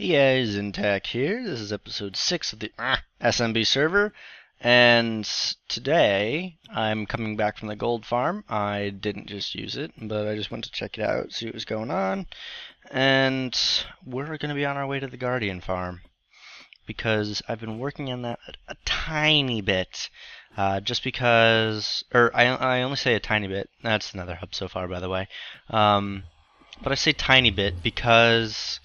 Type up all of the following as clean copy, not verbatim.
Yeah, Xyntak here. This is episode 6 of the SMB server, and today I'm coming back from the gold farm. I didn't just use it, but I just went to check it out, see what was going on, and we're going to be on our way to the Guardian farm, because I've been working on that a tiny bit, just because, I only say a tiny bit. That's another hub so far, by the way. But I say tiny bit because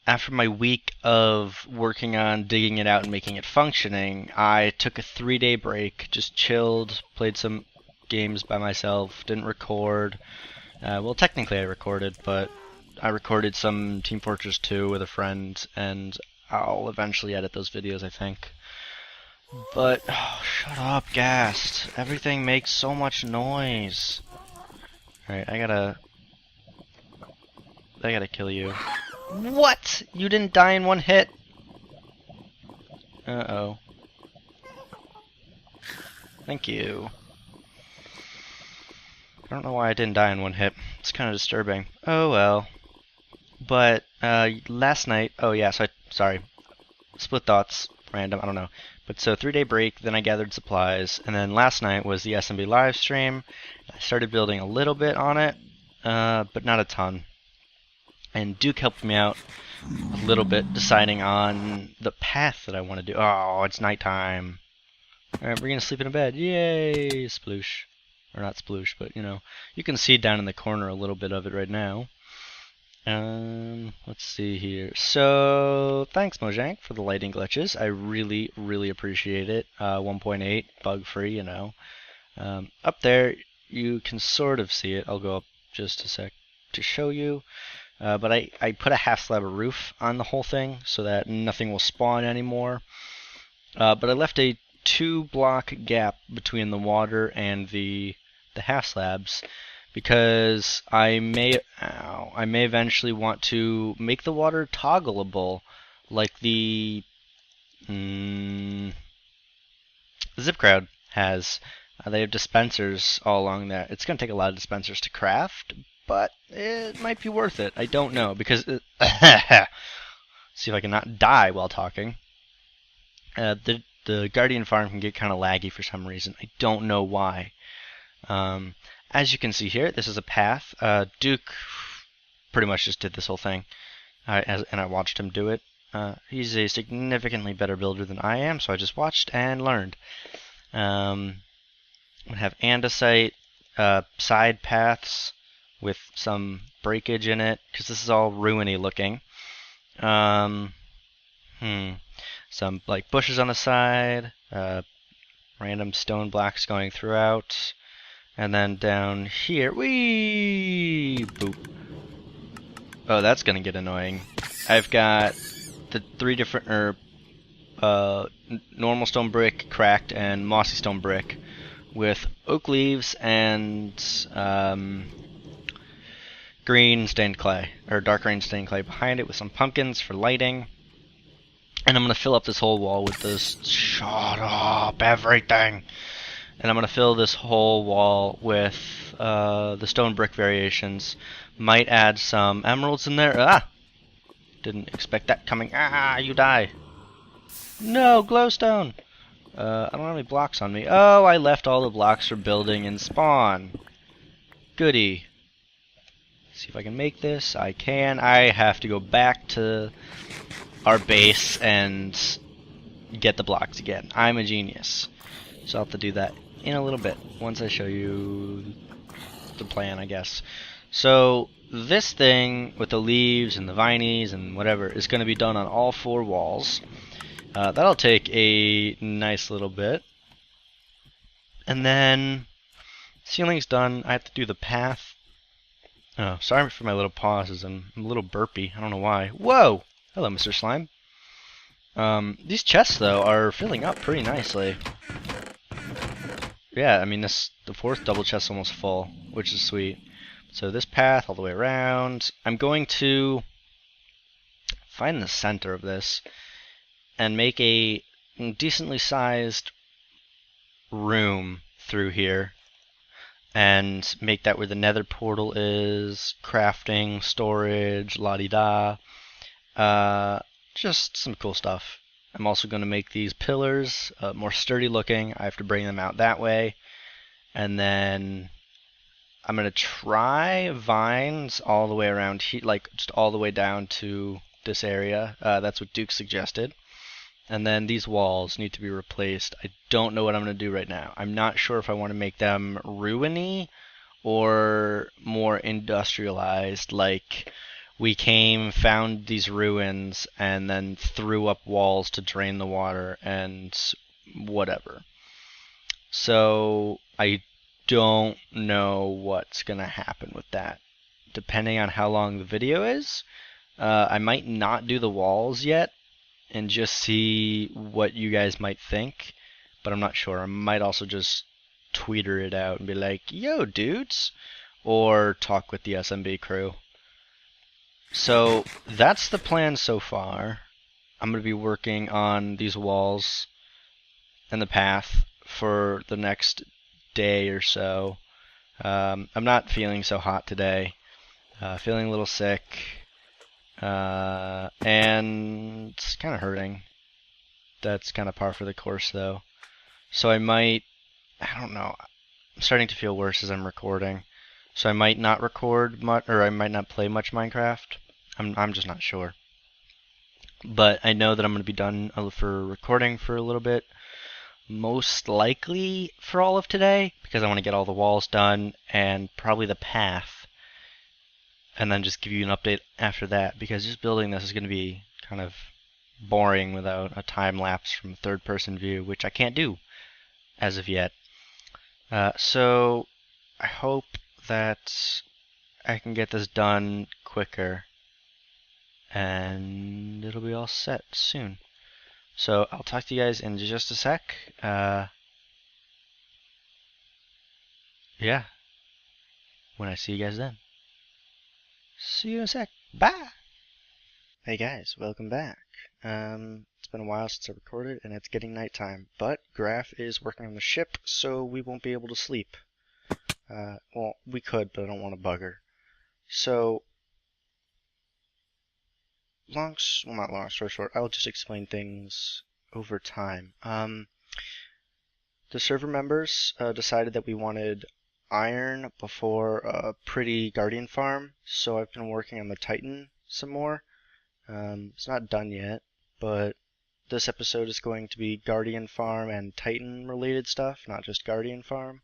after my week of working on digging it out and making it functioning, I took a 3-day break, just chilled, played some games by myself, didn't record. Well, technically I recorded, but I recorded some Team Fortress 2 with a friend, and I'll eventually edit those videos, I think. But, oh, shut up, Ghast. Everything makes so much noise. Alright, I gotta kill you. What? You didn't die in one hit? Uh-oh. Thank you. I don't know why I didn't die in one hit. It's kind of disturbing. Oh well. But, last night... Oh yeah, sorry. Split thoughts. Random, I don't know. But so, 3-day break, then I gathered supplies, and then last night was the SMB live stream. I started building a little bit on it, but not a ton. And Duke helped me out a little bit deciding on the path that I want to do. Oh, it's nighttime. Alright, we're going to sleep in a bed. Yay! Sploosh. Or not sploosh, but you know. You can see down in the corner a little bit of it right now. Let's see here. So, thanks Mojang for the lighting glitches. I really, really appreciate it. 1.8, bug-free, you know. Up there, you can sort of see it. I'll go up just a sec to show you. But I put a half slab of roof on the whole thing so that nothing will spawn anymore. But I left a 2-block gap between the water and the half slabs because I may eventually want to make the water toggleable like the Zip Crowd has. They have dispensers all along there. It's going to take a lot of dispensers to craft, but it might be worth it. I don't know, because... see if I can not die while talking. The Guardian farm can get kind of laggy for some reason. I don't know why. As you can see here, this is a path. Duke pretty much just did this whole thing, and I watched him do it. He's a significantly better builder than I am, so I just watched and learned. We have andesite side paths with some breakage in it, because this is all ruiny looking. Some like bushes on the side, random stone blocks going throughout, and then down here, whee, boop. Oh, that's gonna get annoying. I've got the 3 different, normal stone brick, cracked, and mossy stone brick, with oak leaves and green stained clay, or dark green stained clay behind it with some pumpkins for lighting. And I'm going to fill up this whole wall with this, shut up, everything! And I'm going to fill this whole wall with the stone brick variations. Might add some emeralds in there. Ah! Didn't expect that coming. Ah, you die. No, glowstone! I don't have any blocks on me. Oh, I left all the blocks for building and spawn. Goody. See if I can make this. I can. I have to go back to our base and get the blocks again. I'm a genius. So I'll have to do that in a little bit, once I show you the plan, I guess. So this thing with the leaves and the vinies and whatever is going to be done on all 4 walls. That'll take a nice little bit. And then ceiling's done. I have to do the path. Oh, sorry for my little pauses. I'm a little burpy. I don't know why. Whoa! Hello, Mr. Slime. These chests, though, are filling up pretty nicely. Yeah, I mean, the 4th double chest's almost full, which is sweet. So this path all the way around. I'm going to find the center of this and make a decently sized room through here and make that where the nether portal is, crafting, storage, la-di-da, Just some cool stuff. I'm also going to make these pillars more sturdy looking. I have to bring them out that way. And then I'm going to try vines all the way around here, like just all the way down to this area. That's what Duke suggested. And then these walls need to be replaced. I don't know what I'm going to do right now. I'm not sure if I want to make them ruiny or more industrialized, like we came, found these ruins, and then threw up walls to drain the water and whatever. So I don't know what's going to happen with that. Depending on how long the video is, I might not do the walls yet and just see what you guys might think, but I'm not sure. I might also just tweeter it out and be like, yo dudes, or talk with the SMB crew. So that's the plan so far. I'm going to be working on these walls and the path for the next day or so. I'm not feeling so hot today. Feeling a little sick. And it's kind of hurting. That's kind of par for the course though. So I don't know. I'm starting to feel worse as I'm recording. So I might not record much, or I might not play much Minecraft. I'm just not sure. But I know that I'm going to be done for recording for a little bit. Most likely for all of today, because I want to get all the walls done and probably the path. And then just give you an update after that, because just building this is going to be kind of boring without a time lapse from third person view, which I can't do as of yet. So I hope that I can get this done quicker and it'll be all set soon. So I'll talk to you guys in just a sec. Yeah, when I see you guys then. See you in a sec. Bye! Hey guys, welcome back. It's been a while since I recorded and it's getting nighttime, but Graf is working on the ship, so we won't be able to sleep. Well, we could, but I don't want to bug her. So, not long story short, I'll just explain things over time. The server members decided that we wanted iron before a pretty guardian farm, so I've been working on the Titan some more. It's not done yet, but this episode is going to be guardian farm and Titan related stuff, not just guardian farm.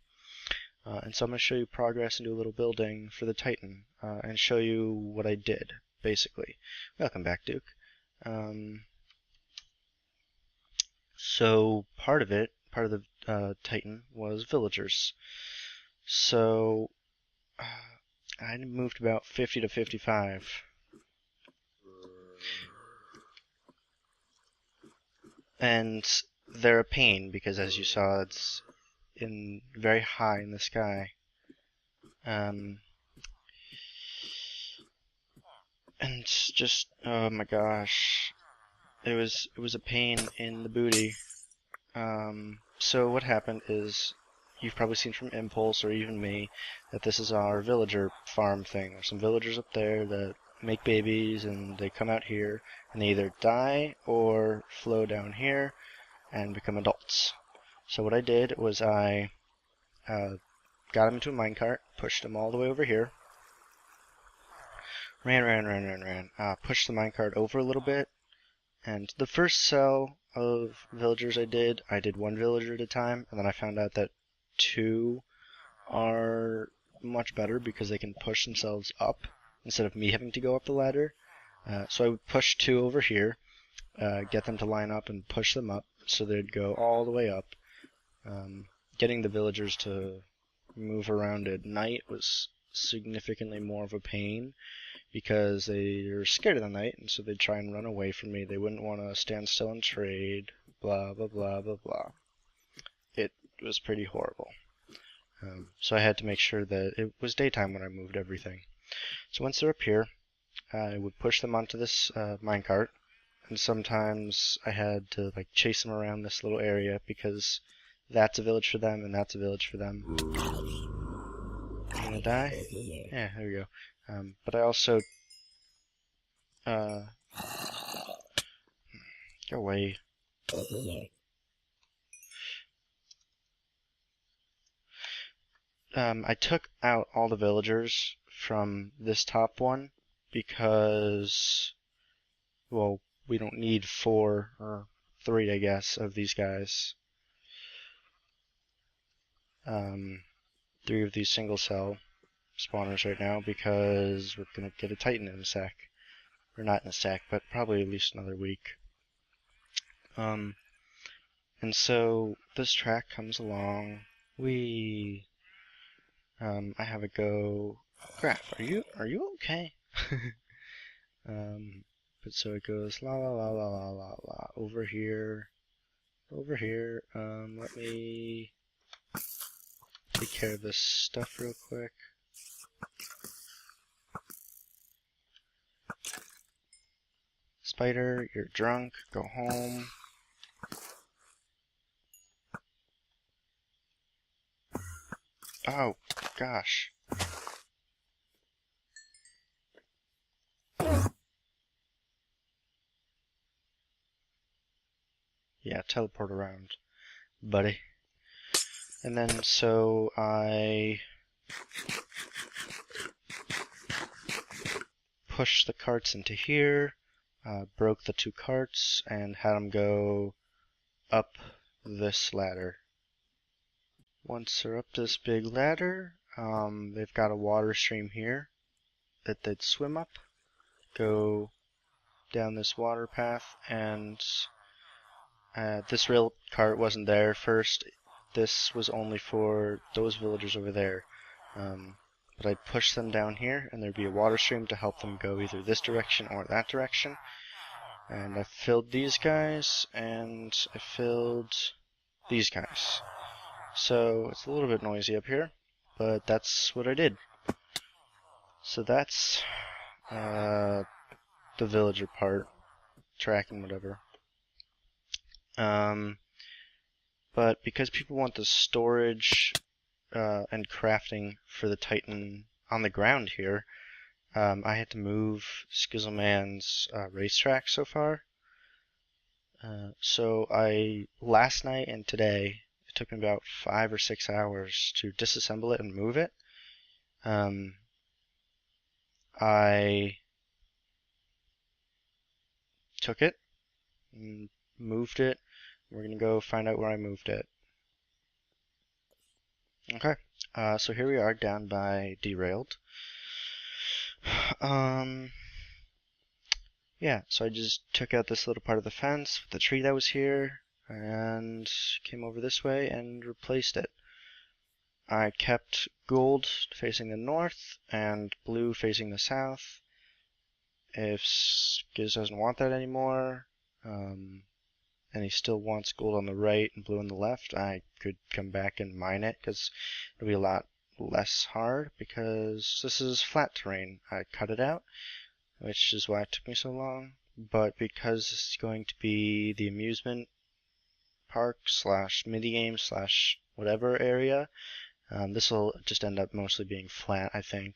And so I'm going to show you progress and do a little building for the Titan, and show you what I did, basically. Welcome back, Duke. So part of the Titan was villagers. So I moved about 50 to 55. And they're a pain because, as you saw, it's very high in the sky. And just, oh my gosh, it was a pain in the booty. So what happened is, you've probably seen from Impulse or even me that this is our villager farm thing. There's some villagers up there that make babies and they come out here and they either die or flow down here and become adults. So what I did was I got them into a minecart, pushed them all the way over here, ran, pushed the minecart over a little bit, and the first cell of villagers I did one villager at a time, and then I found out that 2 are much better because they can push themselves up instead of me having to go up the ladder. So I would push 2 over here, get them to line up and push them up so they'd go all the way up. Getting the villagers to move around at night was significantly more of a pain because they are scared of the night, and so they'd try and run away from me. They wouldn't want to stand still and trade, blah, blah, blah, blah, blah. It was pretty horrible. So I had to make sure that it was daytime when I moved everything. So once they're up here, I would push them onto this minecart, and sometimes I had to like chase them around this little area because that's a village for them and that's a village for them. You gonna die? Yeah, there we go. But I also Go away. I took out all the villagers from this top one because, well, we don't need 4 or 3, I guess, of these guys. 3 of these single cell spawners right now because we're gonna get a Titan in a sec. Or not in a sec, but probably at least another week. And so this track comes along. I have a go. Graph, are you okay? But so it goes la la la la la la la over here. Let me take care of this stuff real quick. Spider, you're drunk. Go home. Oh, gosh. Yeah, teleport around, buddy. And then, so I pushed the carts into here, broke the 2 carts, and had them go up this ladder. Once they're up this big ladder, they've got a water stream here that they'd swim up, go down this water path, and this rail cart wasn't there first. This was only for those villagers over there. But I'd push them down here, and there'd be a water stream to help them go either this direction or that direction. And I filled these guys, and I filled these guys. So it's a little bit noisy up here, but that's what I did. So that's the villager part, tracking, whatever. But because people want the storage and crafting for the Titan on the ground here, I had to move Skizzleman's racetrack so far. So last night and today, it took me about 5 or 6 hours to disassemble it and move it. I took it, and moved it. We're going to go find out where I moved it. Okay, so here we are down by Derailed. Yeah, so I just took out this little part of the fence with the tree that was here, and came over this way and replaced it. I kept gold facing the north and blue facing the south. If Skiz doesn't want that anymore, and he still wants gold on the right and blue on the left, I could come back and mine it, because it'll be a lot less hard, because this is flat terrain. I cut it out, which is why it took me so long, but because this is going to be the amusement park slash minigame slash whatever area, this will just end up mostly being flat, I think,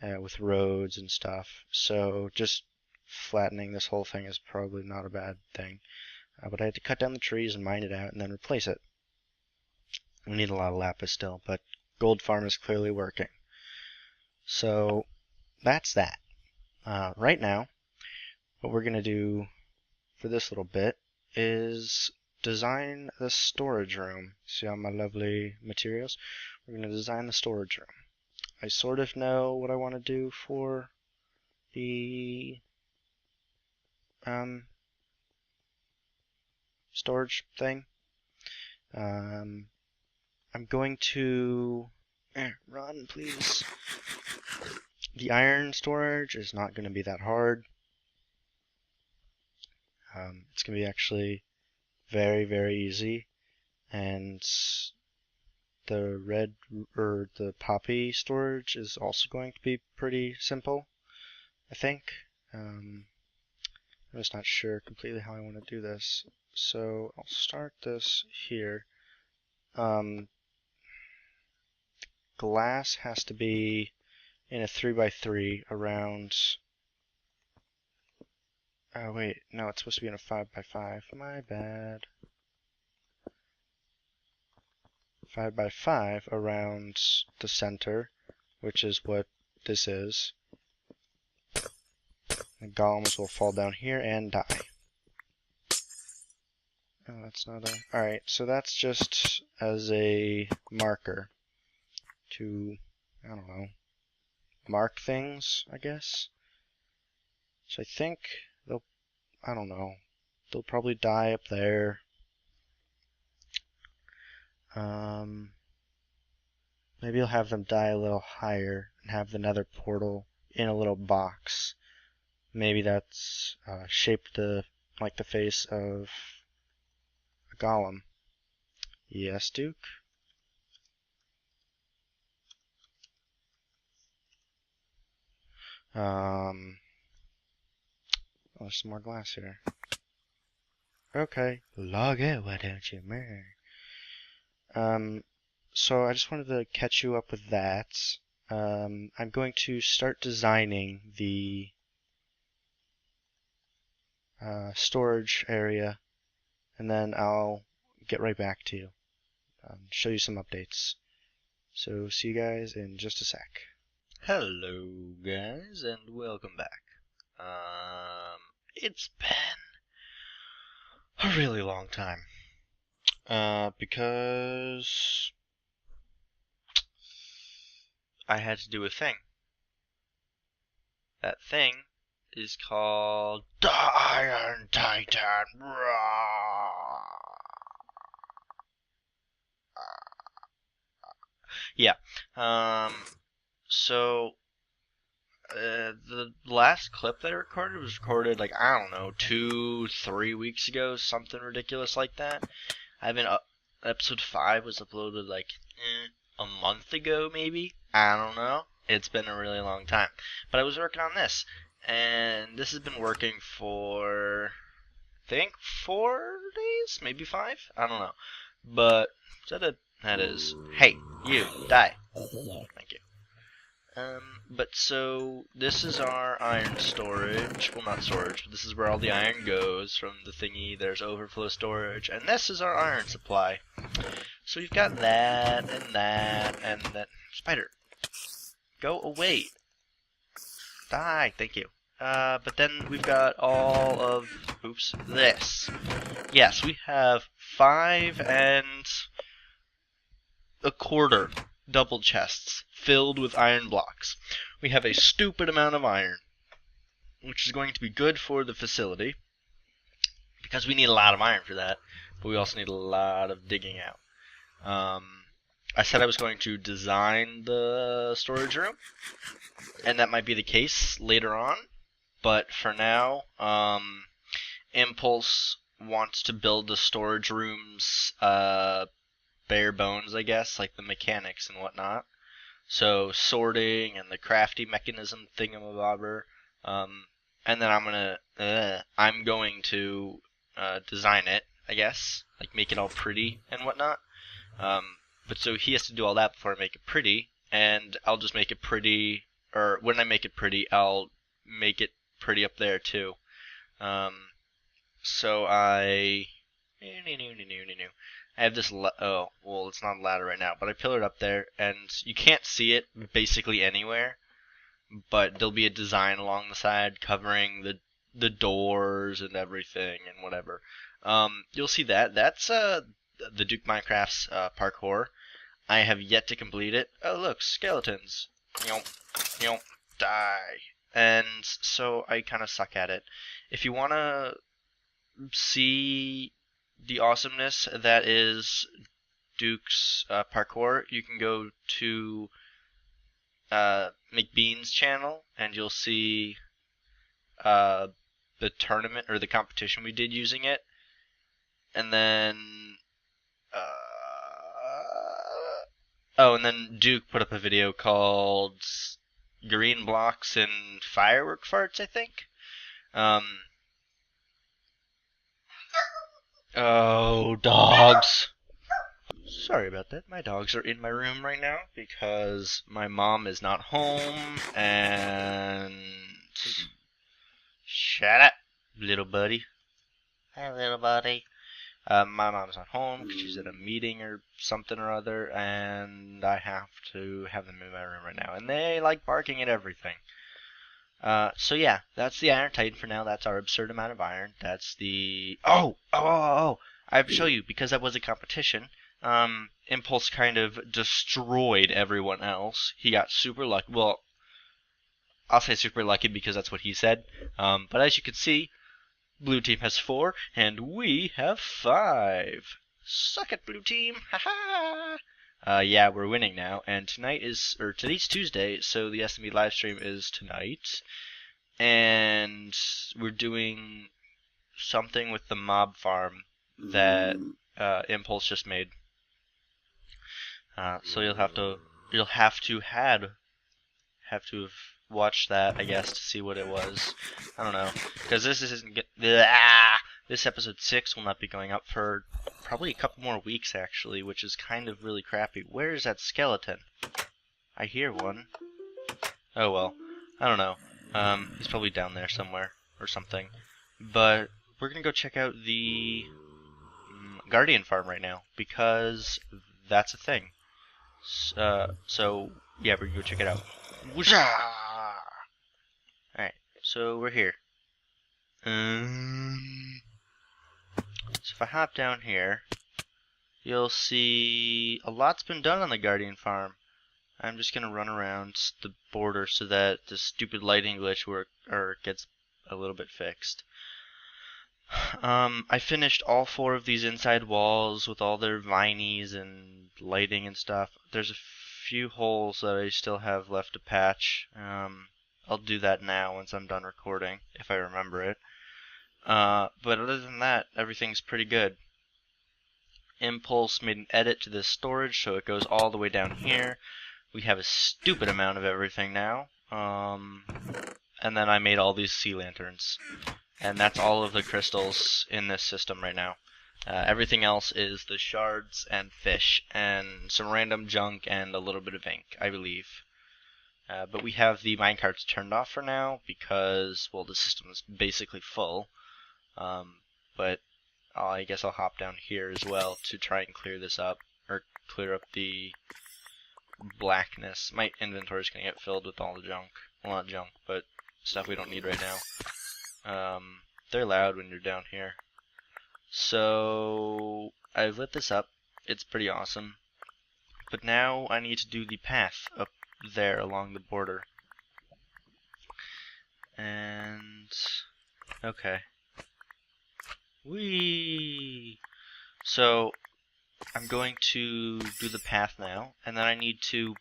with roads and stuff. So just flattening this whole thing is probably not a bad thing. But I had to cut down the trees and mine it out and then replace it. We need a lot of lapis still, but gold farm is clearly working. So that's that. Right now, what we're going to do for this little bit is design the storage room. See all my lovely materials? We're going to design the storage room. I sort of know what I want to do for the storage thing. I'm going to run, please. The iron storage is not going to be that hard. It's going to be actually very, very easy, and the red or the poppy storage is also going to be pretty simple, I think. I'm just not sure completely how I want to do this. So I'll start this here. Glass has to be in a 3x3 around Oh wait, no, it's supposed to be in a 5x5. My bad. 5x5 around the center, which is what this is. The golems will fall down here and die. Oh, that's not a... Alright, so that's just as a marker to, I don't know, mark things, I guess. So I think they'll, I don't know, they'll probably die up there. Maybe I'll have them die a little higher and have the nether portal in a little box. Maybe that's shaped like the face of a golem. Yes, Duke? Oh, there's some more glass here. Okay, log it, why don't you, man? So I just wanted to catch you up with that. I'm going to start designing the storage area, and then I'll get right back to you. Show you some updates. So see you guys in just a sec. Hello guys, and welcome back. It's been a really long time. Because I had to do a thing. That thing is called the Iron Titan. Yeah. So the last clip that I recorded was recorded like, I don't know, 2-3 weeks ago, something ridiculous like that. Episode 5 was uploaded like a month ago, maybe. I don't know. It's been a really long time. But I was working on this, and this has been working for, I think, 4 days, maybe 5. I don't know. But that is. Hey, you die. Thank you. But so this is our iron storage. Well, not storage, but this is where all the iron goes from the thingy. There's overflow storage, and this is our iron supply. So we've got that and that and that. Spider, go away. Die. Thank you. But then we've got all of, oops, this. Yes, we have 5 1/4 double chests filled with iron blocks. We have a stupid amount of iron, which is going to be good for the facility, because we need a lot of iron for that, but we also need a lot of digging out. I said I was going to design the storage room, and that might be the case later on, but for now, Impulse wants to build the storage rooms bare bones, I guess, like the mechanics and whatnot. So sorting and the crafty mechanism thingamabobber, and then I'm going to design it, I guess, like make it all pretty and whatnot. But so he has to do all that before I make it pretty, and I'll just make it pretty, or when I make it pretty, I'll make it pretty up there too. So I have this, oh, well, it's not a ladder right now, but I pillared up there, and you can't see it basically anywhere, but there'll be a design along the side covering the doors and everything and whatever. You'll see that. That's the Duke Minecraft's parkour. I have yet to complete it. Oh, look, skeletons. Die. And so I kind of suck at it. If you want to see the awesomeness that is Duke's parkour, you can go to McBean's channel, and you'll see the tournament or the competition we did using it. And then and then Duke put up a video called Green Blocks and Firework Farts, I think. Oh, dogs. Sorry about that. My dogs are in my room right now because my mom is not home, and shut up. little buddy. Hi, little buddy. My mom's not home because she's at a meeting or something or other, and I have to have them in my room right now. And they like barking at everything. So yeah, that's the Iron Titan for now. That's our absurd amount of iron. That's the... Oh! I have to show you, because that was a competition. Impulse kind of destroyed everyone else. He got super lucky. Well, I'll say super lucky because that's what he said. But as you can see, Blue team has 4, and we have 5. Suck it, blue team! Ha ha! Yeah, we're winning now, and today's Tuesday, so the SMB live stream is tonight, and we're doing something with the mob farm that Impulse just made. So you'll have to have watched that, I guess, to see what it was. I don't know, because this episode 6 will not be going up for probably a couple more weeks, actually, which is kind of really crappy. Where is that skeleton? I hear one. Oh well, I don't know. He's probably down there somewhere or something. But we're gonna go check out the Guardian farm right now because that's a thing. So yeah, we're gonna go check it out. Alright, so we're here. So if I hop down here, you'll see a lot's been done on the Guardian farm. I'm just gonna run around the border so that the stupid lighting glitch gets a little bit fixed. I finished all 4 of these inside walls with all their vinies and lighting and stuff. There's a few holes that I still have left to patch. I'll do that now once I'm done recording, if I remember it. But other than that, everything's pretty good. Impulse made an edit to this storage, so it goes all the way down here. We have a stupid amount of everything now. And then I made all these sea lanterns. And that's all of the crystals in this system right now. Everything else is the shards and fish and some random junk and a little bit of ink, I believe. But we have the minecarts turned off for now because, well, the system is basically full. But I guess I'll hop down here as well to try and clear this up, or clear up the blackness. My inventory's gonna get filled with all the junk. Well, not junk, but stuff we don't need right now. They're loud when you're down here. So I've lit this up. It's pretty awesome. But now I need to do the path up there along the border. And okay. Whee! So I'm going to do the path now, and then I need to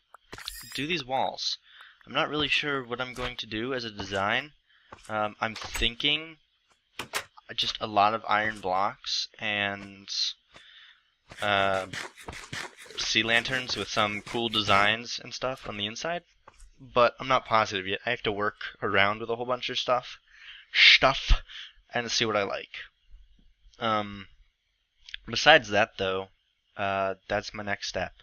do these walls. I'm not really sure what I'm going to do as a design. I'm thinking just a lot of iron blocks and sea lanterns with some cool designs and stuff on the inside, but I'm not positive yet. I have to work around with a whole bunch of stuff and see what I like. Besides that, though, that's my next step.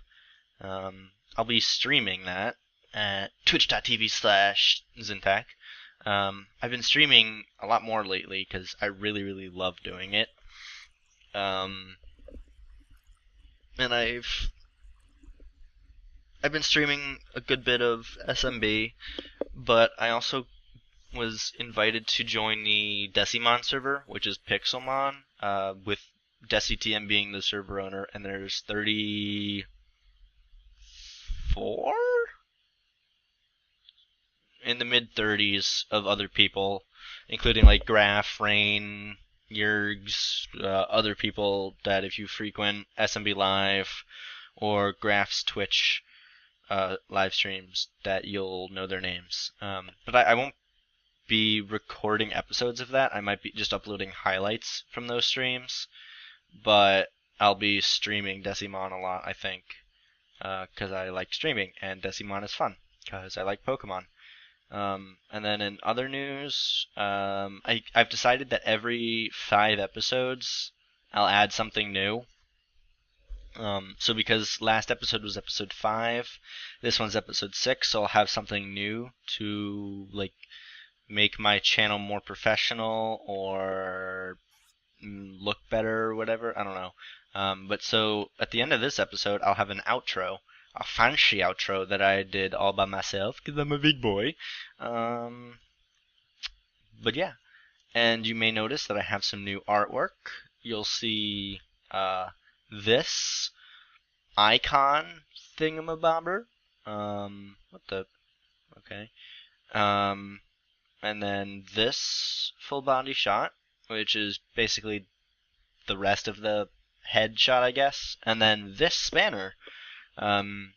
I'll be streaming that at twitch.tv/Xyntak. I've been streaming a lot more lately because I really love doing it. And I've been streaming a good bit of SMB, but I also was invited to join the Decimon server, which is Pixelmon, with DeciTM being the server owner, and there's 34? In the mid-30s of other people, including like Graph, Rain, Yergs, other people that if you frequent SMB Live or Graph's Twitch live streams, that you'll know their names. But I won't be recording episodes of that. I might be just uploading highlights from those streams, but I'll be streaming Decimon a lot, I think, because I like streaming, and Decimon is fun, because I like Pokemon. And then in other news, I've decided that every 5 episodes, I'll add something new. So because last episode was episode 5, this one's episode 6, so I'll have something new to, like, make my channel more professional or look better or whatever. I don't know. But so at the end of this episode, I'll have an outro, a fancy outro that I did all by myself because I'm a big boy. But yeah, and you may notice that I have some new artwork. You'll see this icon thingamabobber. What the? Okay. And then this full body shot, which is basically the rest of the head shot, I guess. And then this banner. The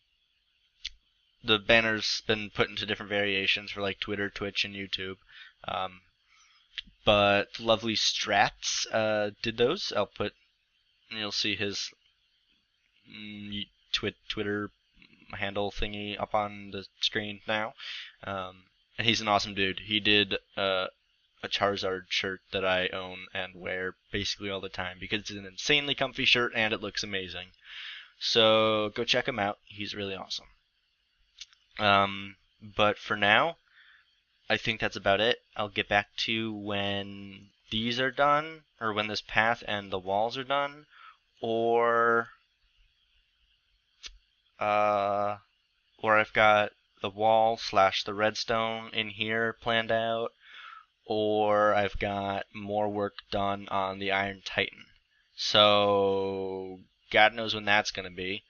banner's been put into different variations for like Twitter, Twitch, and YouTube. But lovely Strats did those. I'll put, you'll see his Twitter handle thingy up on the screen now. And he's an awesome dude. He did a Charizard shirt that I own and wear basically all the time because it's an insanely comfy shirt and it looks amazing. So go check him out. He's really awesome. But for now, I think that's about it. I'll get back to you when these are done, or when this path and the walls are done, or I've got the wall / the redstone in here planned out, or I've got more work done on the Iron Titan. So God knows when that's going to be,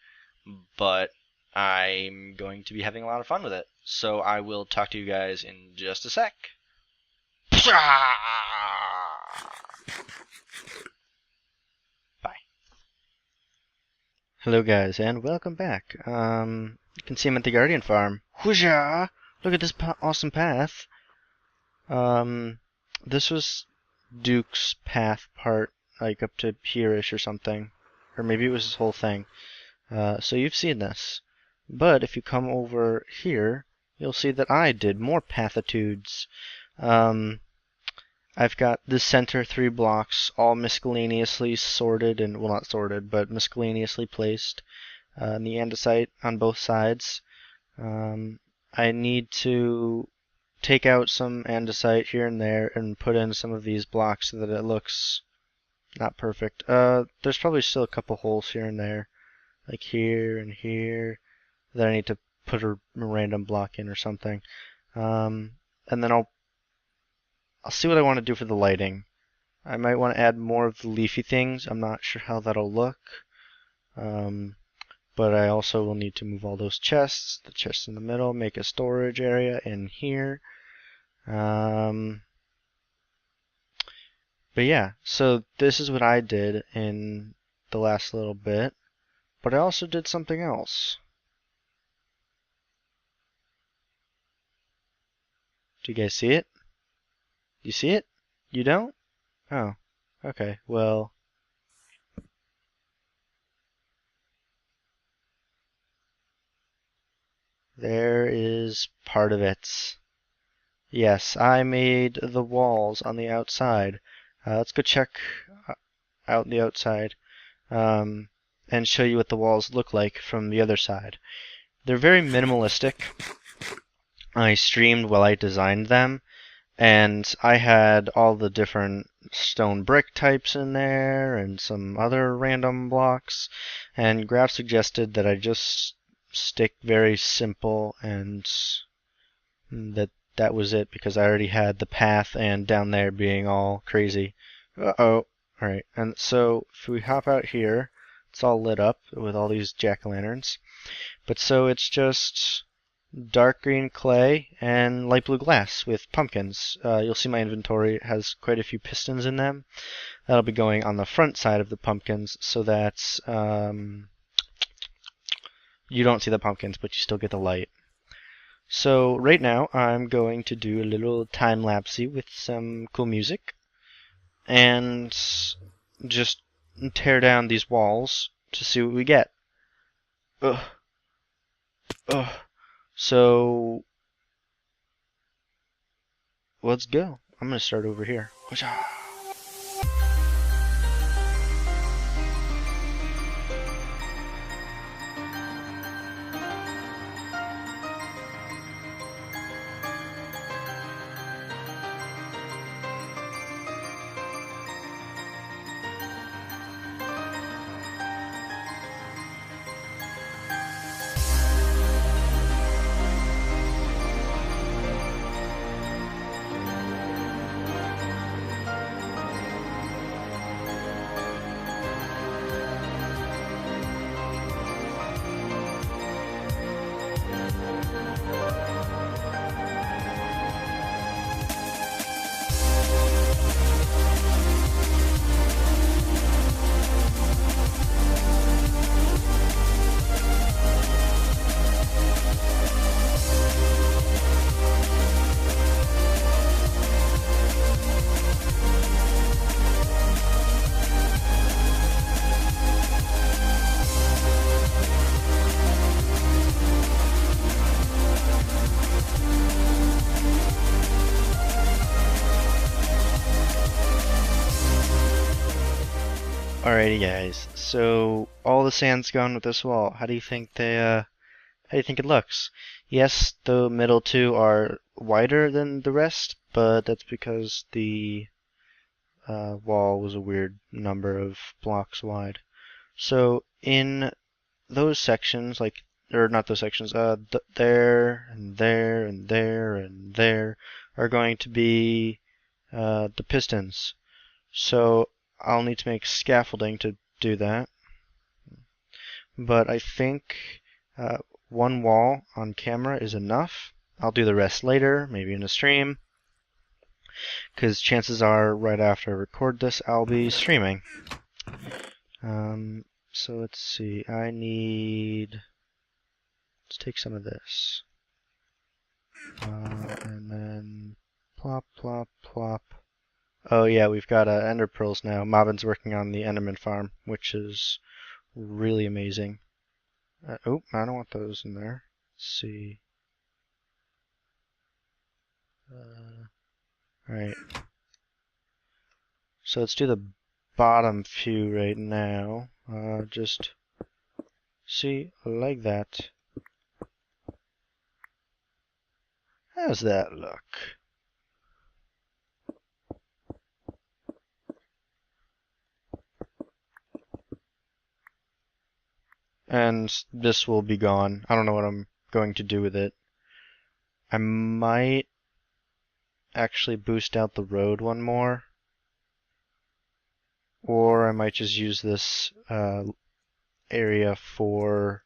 but I'm going to be having a lot of fun with it. So I will talk to you guys in just a sec. Bye. Hello guys, and welcome back. You can see I'm at the Guardian Farm. Whoosha! Look at this awesome path. This was Duke's path part, like up to here-ish or something. Or maybe it was his whole thing. So you've seen this. But if you come over here, you'll see that I did more pathitudes. I've got the center 3 blocks all miscellaneously sorted, and well, not sorted, but miscellaneously placed in the andesite on both sides. I need to take out some andesite here and there and put in some of these blocks so that it looks not perfect. There's probably still a couple holes here and there, like here and here, that I need to put a random block in or something. And then I'll see what I want to do for the lighting. I might want to add more of the leafy things. I'm not sure how that'll look. But I also will need to move all those chests, the chest in the middle, make a storage area in here. But yeah, so this is what I did in the last little bit. But I also did something else. Do you guys see it? You see it? You don't? Oh, okay, well. There is part of it. Yes, I made the walls on the outside. Let's go check out the outside and show you what the walls look like from the other side. They're very minimalistic. I streamed while I designed them, and I had all the different stone brick types in there and some other random blocks, and Graf suggested that I just stick very simple, and that was it, because I already had the path and down there being all crazy. Uh-oh. Alright, and so if we hop out here, it's all lit up with all these jack-o'-lanterns. But so it's just dark green clay and light blue glass with pumpkins. You'll see my inventory has quite a few pistons in them. That'll be going on the front side of the pumpkins so that you don't see the pumpkins, but you still get the light. So right now I'm going to do a little time-lapsey with some cool music and just tear down these walls to see what we get. Ugh. Ugh. So let's go. I'm going to start over here. Alrighty guys, so all the sand's gone with this wall. How do you think it looks? Yes, the middle two are wider than the rest, but that's because the wall was a weird number of blocks wide. So in those sections, or not those sections, there and there and there and there are going to be the pistons. So I'll need to make scaffolding to do that. But I think one wall on camera is enough. I'll do the rest later, maybe in a stream, because chances are right after I record this I'll be streaming. So let's see, let's take some of this. And then plop, plop, plop. Oh yeah, we've got ender pearls now. Mobbin's working on the enderman farm, which is really amazing. Oh, I don't want those in there. Let's see. Alright. So let's do the bottom few right now. Just see, like that. How's that look? And this will be gone. I don't know what I'm going to do with it. I might actually boost out the road one more. Or I might just use this area for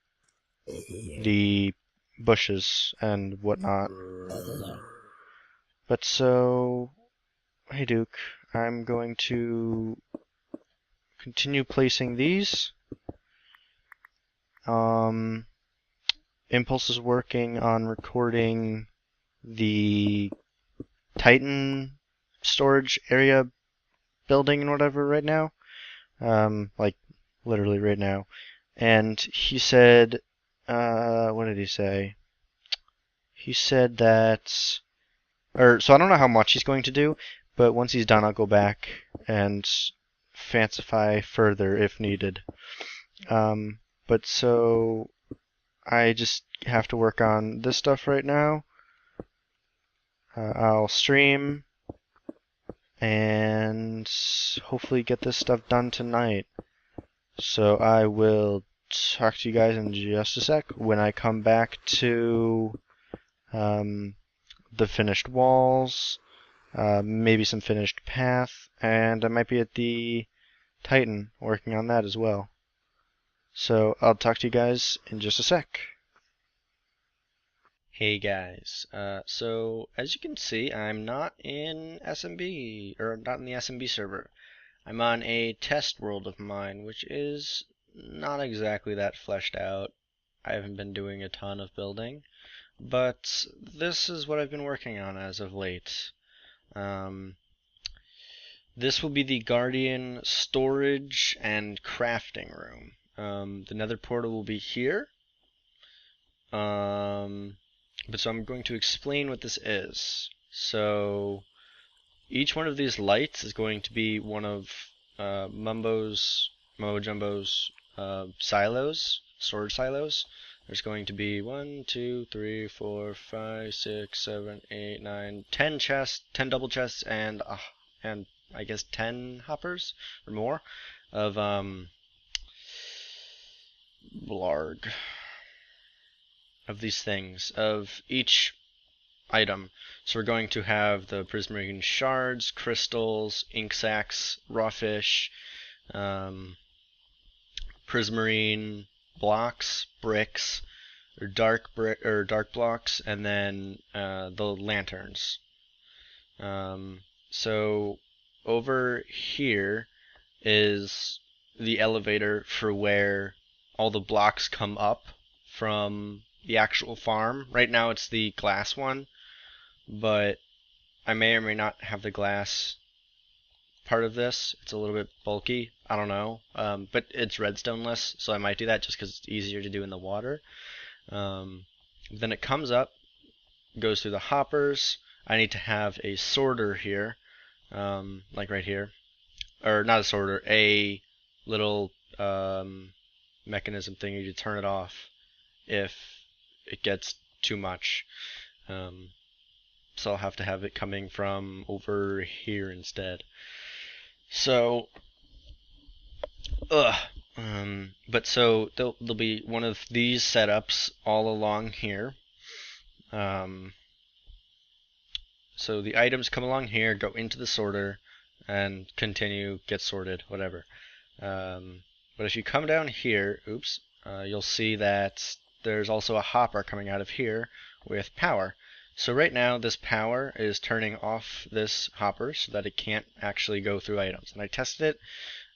the bushes and whatnot. But so, hey Duke, I'm going to continue placing these. Impulse is working on recording the Titan storage area building and whatever right now. Like literally right now. And he said, what did he say? He said that, so I don't know how much he's going to do, but once he's done I'll go back and fancify further if needed. But so I just have to work on this stuff right now. I'll stream and hopefully get this stuff done tonight. So I will talk to you guys in just a sec when I come back to the finished walls, maybe some finished path, and I might be at the Titan working on that as well. So I'll talk to you guys in just a sec. Hey guys, so as you can see, I'm not in SMB, or not in the SMB server. I'm on a test world of mine, which is not exactly that fleshed out. I haven't been doing a ton of building, but this is what I've been working on as of late. This will be the Guardian storage and crafting room. The nether portal will be here. But so I'm going to explain what this is. So each one of these lights is going to be one of Mumbo Jumbo's silos, storage silos. There's going to be 1, 2, 3, 4, 5, 6, 7, 8, 9, 10 chests, 10 double chests, and I guess 10 hoppers or more of blarg. Of these things, of each item. So we're going to have the prismarine shards, crystals, ink sacs, raw fish, prismarine blocks, bricks, or dark blocks, and then the lanterns. So over here is the elevator for where all the blocks come up from the actual farm. Right now it's the glass one, but I may or may not have the glass part of this. It's a little bit bulky, I don't know, but it's redstoneless, so I might do that just because it's easier to do in the water. Then it comes up, goes through the hoppers. I need to have a sorter here, like right here, or not a sorter, a little mechanism thingy to turn it off if it gets too much. So I'll have to have it coming from over here instead. So, but so there'll be one of these setups all along here. So the items come along here, go into the sorter, and continue, get sorted, whatever. But if you come down here, you'll see that there's also a hopper coming out of here with power. So right now this power is turning off this hopper so that it can't actually go through items. And I tested it.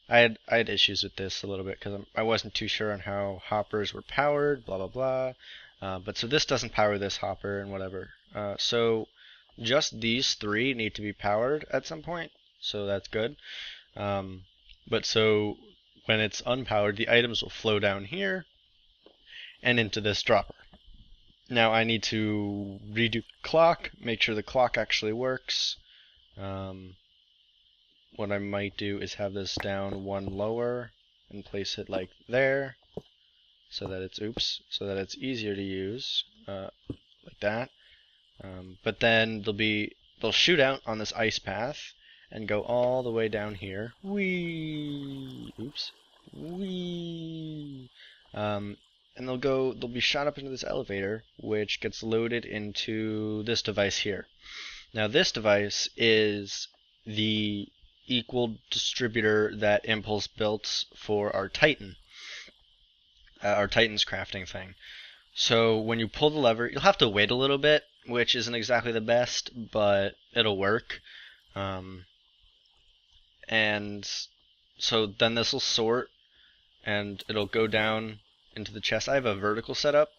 I had issues with this a little bit because I wasn't too sure on how hoppers were powered, blah blah blah. But so this doesn't power this hopper and whatever. So just these three need to be powered at some point, so that's good. But so when it's unpowered, the items will flow down here and into this dropper. Now I need to redo the clock, make sure the clock actually works. What I might do is have this down one lower and place it like there, so that it's easier to use, like that. But then they'll shoot out on this ice path and go all the way down here. Whee! Whee! And they'll be shot up into this elevator, which gets loaded into this device here. Now this device is the equal distributor that Impulse built for our Titan, our Titan's crafting thing. So when you pull the lever, you'll have to wait a little bit, which isn't exactly the best, but it'll work. And so then this will sort, and it'll go down into the chest. I have a vertical setup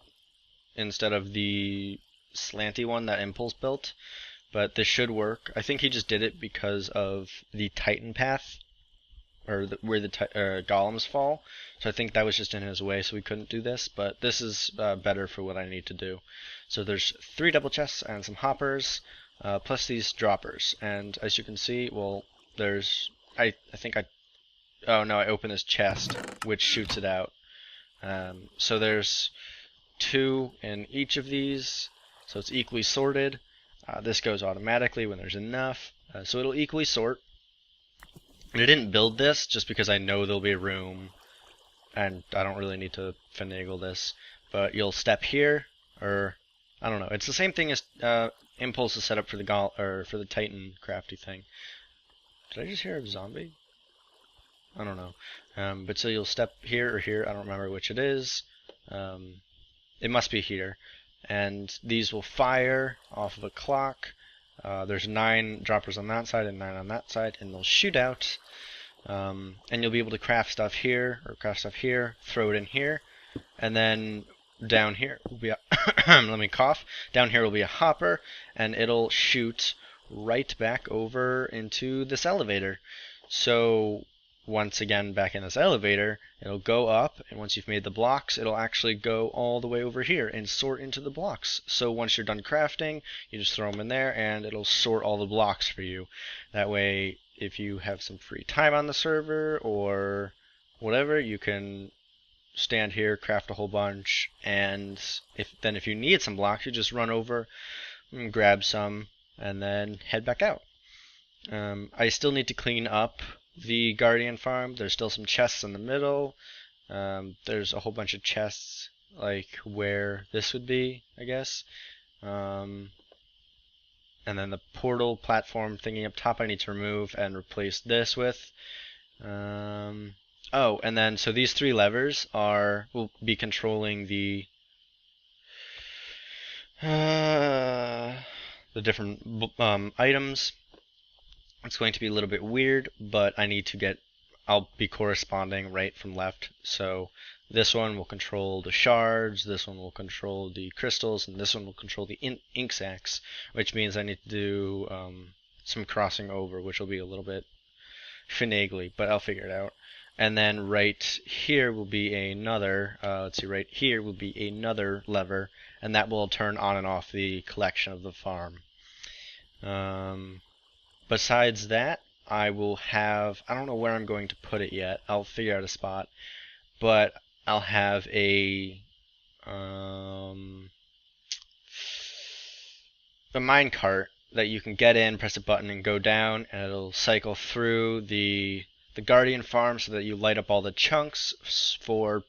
instead of the slanty one that Impulse built, but this should work. I think he just did it because of the Titan path, or where the golems fall. So I think that was just in his way, so we couldn't do this. But this is better for what I need to do. So there's 3 double chests and some hoppers, plus these droppers. And as you can see, well, there's I opened this chest, which shoots it out. So there's 2 in each of these, so it's equally sorted. This goes automatically when there's enough, so it'll equally sort. And I didn't build this just because I know there'll be room, and I don't really need to finagle this. But you'll step here, or I don't know. It's the same thing as Impulse is set up for the Titan crafty thing. Did I just hear a zombie? I don't know. But so you'll step here or here. I don't remember which it is. It must be here. And these will fire off of a clock. There's 9 droppers on that side and 9 on that side, and they'll shoot out. And you'll be able to craft stuff here, or craft stuff here, throw it in here, and then down here will be a let me cough. Down here will be a hopper, and it'll shoot right back over into this elevator. So once again, back in this elevator, it'll go up, and once you've made the blocks, it'll actually go all the way over here and sort into the blocks. So once you're done crafting, you just throw them in there, and it'll sort all the blocks for you. That way, if you have some free time on the server, or whatever, you can stand here, craft a whole bunch, and if you need some blocks, you just run over and grab some, and then head back out. I still need to clean up the Guardian farm. There's still some chests in the middle. There's a whole bunch of chests like where this would be, I guess. And then the portal platform thingy up top I need to remove and replace this with. Oh, and then so these 3 levers will be controlling the different items. It's going to be a little bit weird, but I'll be corresponding right from left. So this one will control the shards, this one will control the crystals, and this one will control the ink sacs, which means I need to do some crossing over, which will be a little bit finagly, but I'll figure it out. And then right here will be another, right here will be another lever, and that will turn on and off the collection of the farm. Besides that, I will have, I don't know where I'm going to put it yet. I'll figure out a spot, but I'll have a minecart that you can get in, press a button, and go down, and it'll cycle through the Guardian farm so that you light up all the chunks for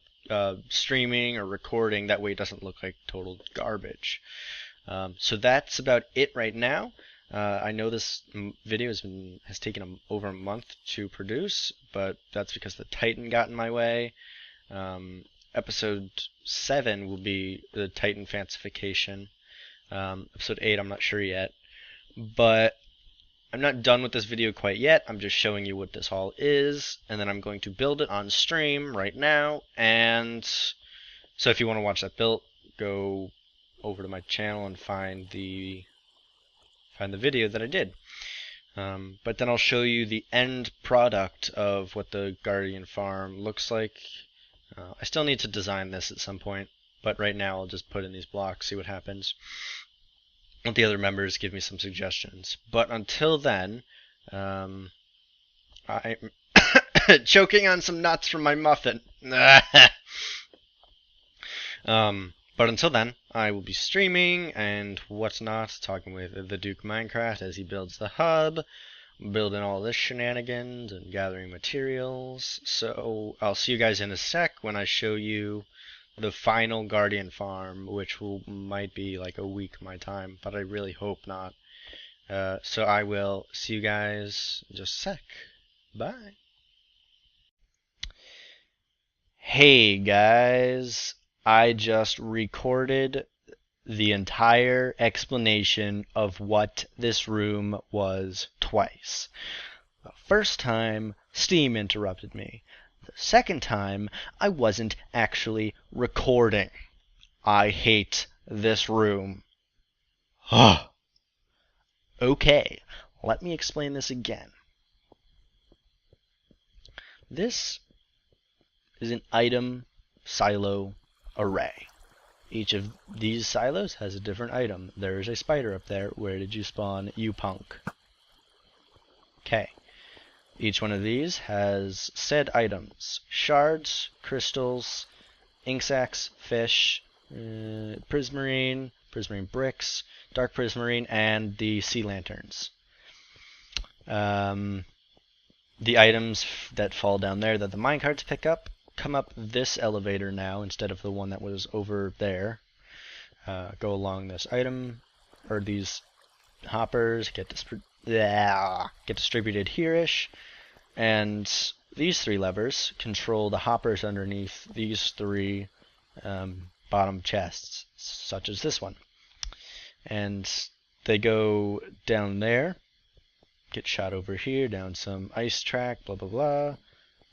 streaming or recording. That way it doesn't look like total garbage. So that's about it right now. I know this video has taken over a month to produce, but that's because the Titan got in my way. Episode 7 will be the Titan fancification. Episode 8, I'm not sure yet. But I'm not done with this video quite yet. I'm just showing you what this all is, and then I'm going to build it on stream right now. And so if you want to watch that build, go over to my channel and find the video that I did. But then I'll show you the end product of what the Guardian farm looks like. I still need to design this at some point, but right now I'll just put in these blocks, see what happens. Let the other members give me some suggestions. But until then, I'm choking on some nuts from my muffin. But until then, I will be streaming and whatnot, talking with the Duke Minecraft as he builds the hub, building all this shenanigans and gathering materials. So I'll see you guys in a sec when I show you the final Guardian farm, which might be like a week my time, but I really hope not. So I will see you guys in just a sec. Bye. Hey guys, I just recorded the entire explanation of what this room was twice. The first time, Steam interrupted me. The second time, I wasn't actually recording. I hate this room. Okay, let me explain this again. This is an item silo array. Each of these silos has a different item. There is a spider up there. Where did you spawn, you punk? Okay. Each one of these has said items: shards, crystals, ink sacs, fish, prismarine bricks, dark prismarine, and the sea lanterns. The items that fall down there that the minecarts pick up come up this elevator now instead of the one that was over there. Go along this item, or these hoppers, get distributed here-ish, and these three levers control the hoppers underneath these three bottom chests, such as this one. And they go down there, get shot over here, down some ice track, blah blah blah,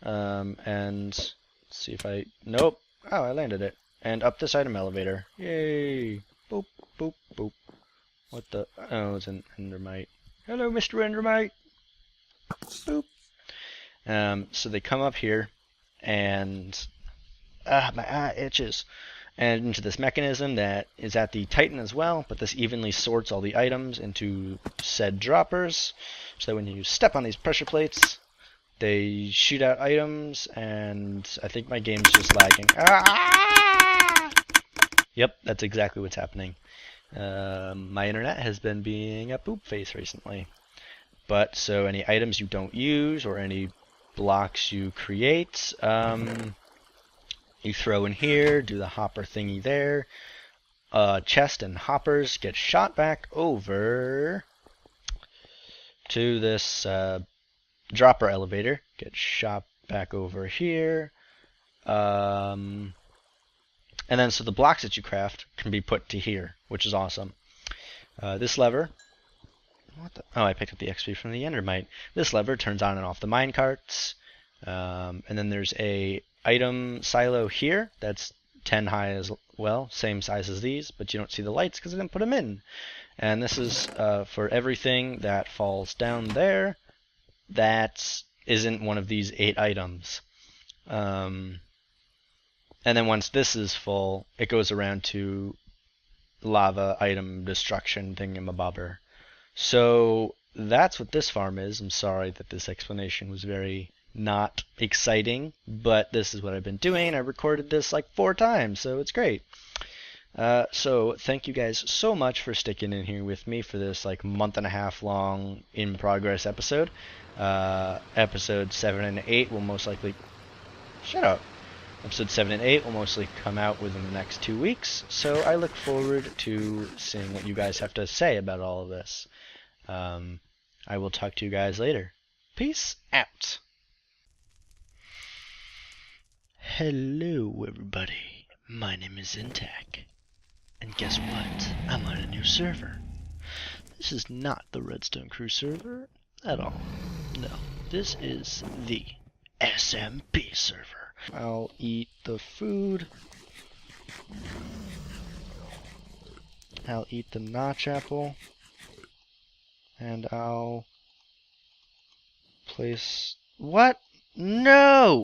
and let's see if I, nope, oh, I landed it, and up this item elevator, yay, boop, boop, boop. What the, oh, it's an endermite. Hello, Mr. Endermite. Boop. So they come up here, and my eye itches, and into this mechanism that is at the Titan as well, but this evenly sorts all the items into said droppers, so that when you step on these pressure plates, they shoot out items, and I think my game's just lagging. Ah! Yep, that's exactly what's happening. My internet has been being a poop face recently. But, so any items you don't use, or any blocks you create, you throw in here, do the hopper thingy there. Chest and hoppers get shot back over to this dropper elevator, get shot back over here. And then so the blocks that you craft can be put to here, which is awesome. This lever, what the, oh, I picked up the XP from the endermite. This lever turns on and off the minecarts. And then there's a item silo here that's 10 high as well, same size as these, but you don't see the lights because I didn't put them in. And this is for everything that falls down there that isn't one of these 8 items. And then once this is full, it goes around to lava item destruction thingamabobber. So that's what this farm is. I'm sorry that this explanation was very not exciting, but this is what I've been doing. I recorded this like 4 times, so it's great. So thank you guys so much for sticking in here with me for this like month-and-a-half long in progress episode. Episode 7 and 8 will most likely... Shut up. Episode 7 and 8 will mostly come out within the next 2 weeks, so I look forward to seeing what you guys have to say about all of this. I will talk to you guys later. Peace out. Hello everybody, my name is Xyntak, and guess what? I'm on a new server. This is not the Redstone Crew server at all. No, this is the SMB server. I'll eat the food. I'll eat the notch apple. And I'll place... What? No!